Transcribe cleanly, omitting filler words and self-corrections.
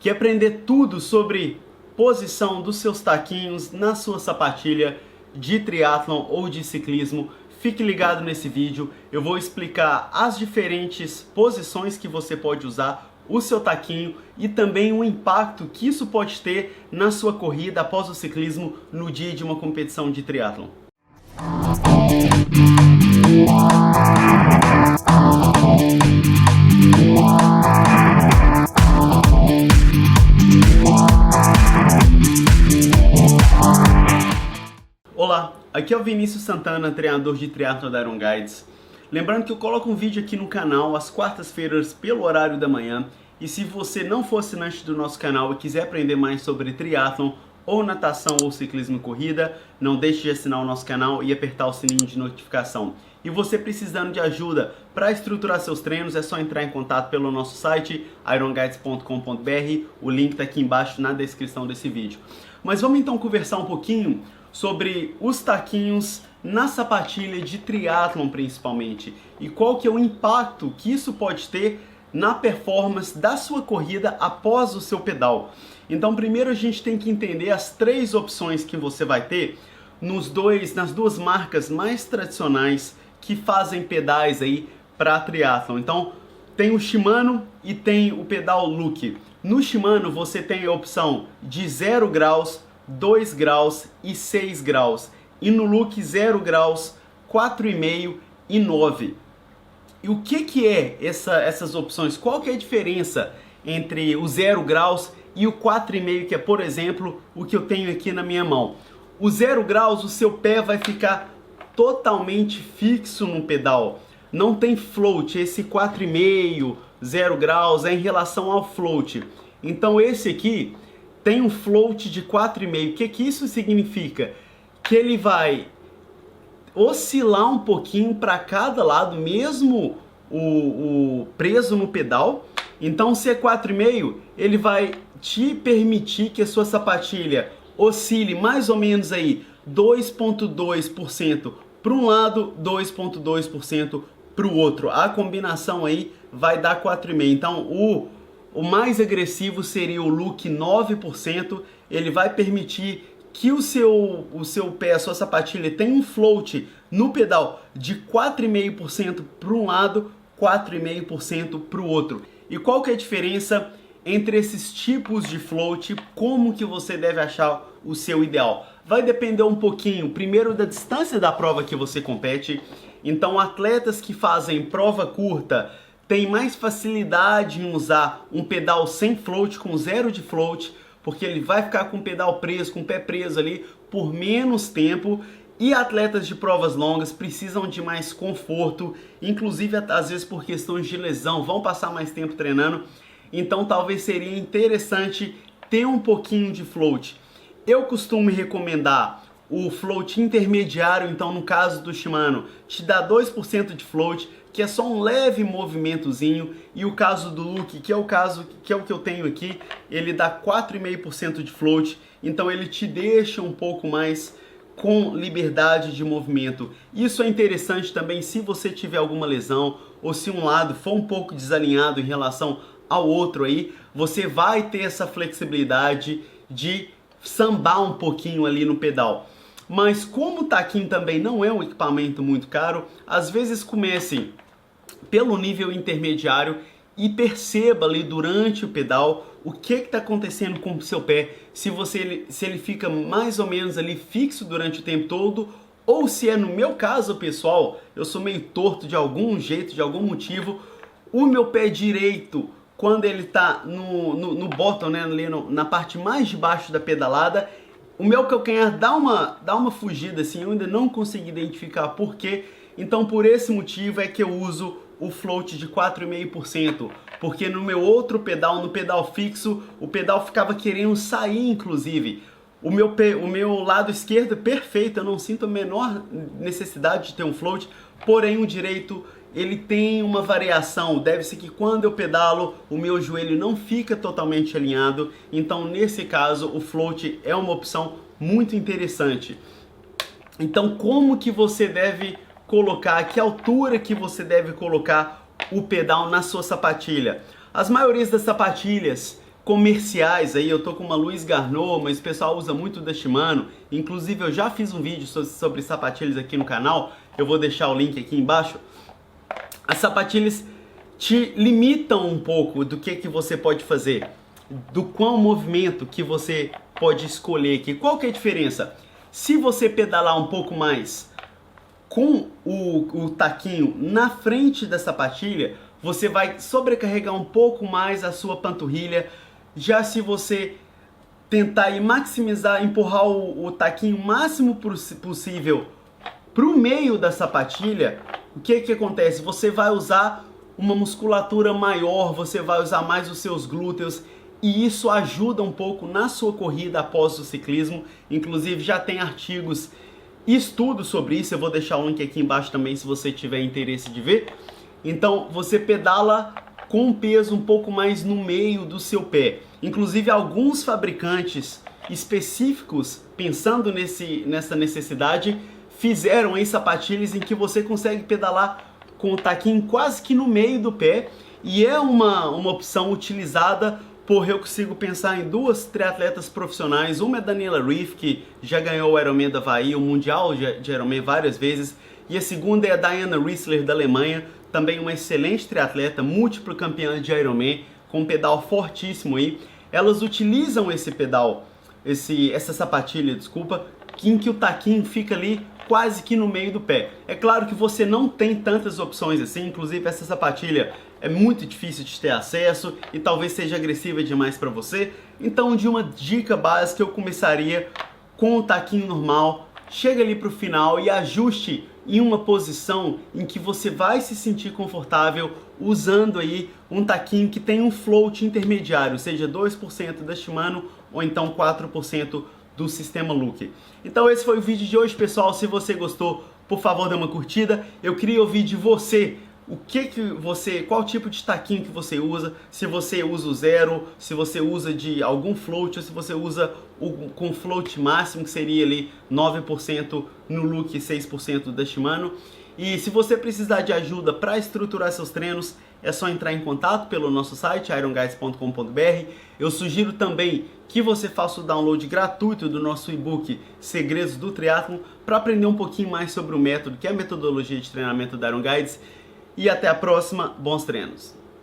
Quer aprender tudo sobre posição dos seus taquinhos na sua sapatilha de triatlon ou de ciclismo? Fique ligado nesse vídeo, eu vou explicar as diferentes posições que você pode usar o seu taquinho e também o impacto que isso pode ter na sua corrida após o ciclismo no dia de uma competição de triatlon. Olá, aqui é o Vinícius Santana, treinador de triatlon da Iron Guides. Lembrando que eu coloco um vídeo aqui no canal às quartas-feiras pelo horário da manhã. E se você não for assinante do nosso canal e quiser aprender mais sobre triatlon ou natação ou ciclismo e corrida, não deixe de assinar o nosso canal e apertar o sininho de notificação. E você precisando de ajuda para estruturar seus treinos, é só entrar em contato pelo nosso site ironguides.com.br. O link está aqui embaixo na descrição desse vídeo. Mas vamos então conversar um pouquinho sobre os taquinhos na sapatilha de triatlon principalmente e qual que é o impacto que isso pode ter na performance da sua corrida após o seu pedal. Então primeiro a gente tem que entender as três opções que você vai ter nas duas marcas mais tradicionais que fazem pedais aí para triatlon. Então tem o Shimano e tem o pedal Look. No Shimano você tem a opção de 0 graus, 2 graus e 6 graus. E no Look 0 graus, 4,5 e 9. E o que é essas opções? Qual que é a diferença entre o 0 graus e o 4,5, que é, por exemplo, o que eu tenho aqui na minha mão? O 0 graus, o seu pé vai ficar totalmente fixo no pedal. Não tem float. Esse 4,5, 0 graus é em relação ao float. Então esse aqui tem um float de 4,5. O que isso significa? Que ele vai oscilar um pouquinho para cada lado, mesmo o preso no pedal. Então se é 4,5, ele vai te permitir que a sua sapatilha oscile mais ou menos aí 2,2% para um lado, 2,2% para o outro. A combinação aí vai dar 4,5. Então o mais agressivo seria o Look 9%, ele vai permitir que o seu pé, a sua sapatilha, tenha um float no pedal de 4,5% para um lado, 4,5% para o outro. E qual que é a diferença entre esses tipos de float? Como que você deve achar o seu ideal? Vai depender um pouquinho, primeiro, da distância da prova que você compete. Então atletas que fazem prova curta têm mais facilidade em usar um pedal sem float, com zero de float, porque ele vai ficar com o pedal preso, com o pé preso ali por menos tempo. E atletas de provas longas precisam de mais conforto, inclusive às vezes por questões de lesão, vão passar mais tempo treinando. Então talvez seria interessante ter um pouquinho de float. Eu costumo recomendar o float intermediário, então no caso do Shimano, te dá 2% de float, que é só um leve movimentozinho, e o caso do Look, que é o que eu tenho aqui, ele dá 4,5% de float, então ele te deixa um pouco mais com liberdade de movimento. Isso é interessante também se você tiver alguma lesão, ou se um lado for um pouco desalinhado em relação ao outro aí, você vai ter essa flexibilidade de sambar um pouquinho ali no pedal. Mas como o taquinho também não é um equipamento muito caro, às vezes comece pelo nível intermediário e perceba ali durante o pedal o que está acontecendo com o seu pé, se ele fica mais ou menos ali fixo durante o tempo todo, ou se é no meu caso, pessoal, eu sou meio torto de algum jeito, de algum motivo, o meu pé direito, quando ele está no bottom, né, ali na parte mais de baixo da pedalada, o meu calcanhar dá uma fugida assim, eu ainda não consegui identificar por quê. Então por esse motivo é que eu uso o float de 4,5%, porque no meu outro pedal, no pedal fixo, o pedal ficava querendo sair inclusive. O meu lado esquerdo é perfeito, eu não sinto a menor necessidade de ter um float, porém o direito ele tem uma variação, deve ser que quando eu pedalo o meu joelho não fica totalmente alinhado, então nesse caso o float é uma opção muito interessante. Então como que você deve colocar, que altura que você deve colocar o pedal na sua sapatilha? As maiorias das sapatilhas comerciais aí, eu tô com uma Louis Garneau, mas o pessoal usa muito da Shimano. Inclusive eu já fiz um vídeo sobre sapatilhas aqui no canal, eu vou deixar o link aqui embaixo. As sapatilhas te limitam um pouco do que você pode fazer, do qual movimento que você pode escolher aqui. Qual que é a diferença? Se você pedalar um pouco mais com o taquinho na frente da sapatilha, você vai sobrecarregar um pouco mais a sua panturrilha. Já se você tentar aí maximizar, empurrar o taquinho o máximo possível para o meio da sapatilha, o que acontece? Você vai usar uma musculatura maior, você vai usar mais os seus glúteos, e isso ajuda um pouco na sua corrida após o ciclismo. Inclusive já tem artigos e estudos sobre isso, eu vou deixar o link aqui embaixo também se você tiver interesse de ver. Então você pedala com um peso um pouco mais no meio do seu pé. Inclusive alguns fabricantes específicos, pensando nessa necessidade, fizeram aí sapatilhas em que você consegue pedalar com o taquinho quase que no meio do pé, e é uma opção utilizada por, eu consigo pensar em duas triatletas profissionais. Uma é Daniela Ryf, que já ganhou o Ironman da Havaí, o Mundial de Ironman várias vezes, e a segunda é a Diana Rissler da Alemanha, também uma excelente triatleta, múltipla campeã de Ironman, com um pedal fortíssimo aí. Elas utilizam esse pedal, essa sapatilha, desculpa, em que o taquinho fica ali quase que no meio do pé. É claro que você não tem tantas opções assim, inclusive essa sapatilha é muito difícil de ter acesso e talvez seja agressiva demais para você. Então, de uma dica básica, eu começaria com o taquinho normal, chega ali para o final e ajuste em uma posição em que você vai se sentir confortável usando aí um taquinho que tem um float intermediário, seja 2% da Shimano ou então 4% do sistema Look. Então esse foi o vídeo de hoje, pessoal. Se você gostou, por favor, dê uma curtida. Eu queria ouvir de você qual tipo de taquinho que você usa, se você usa o zero, se você usa de algum float, ou se você usa com float máximo, que seria ali 9% no Look e 6% da Shimano. E se você precisar de ajuda para estruturar seus treinos, é só entrar em contato pelo nosso site, ironguides.com.br. Eu sugiro também que você faça o download gratuito do nosso e-book Segredos do Triatlon para aprender um pouquinho mais sobre o método, que é a metodologia de treinamento da Iron Guides. E até a próxima, bons treinos!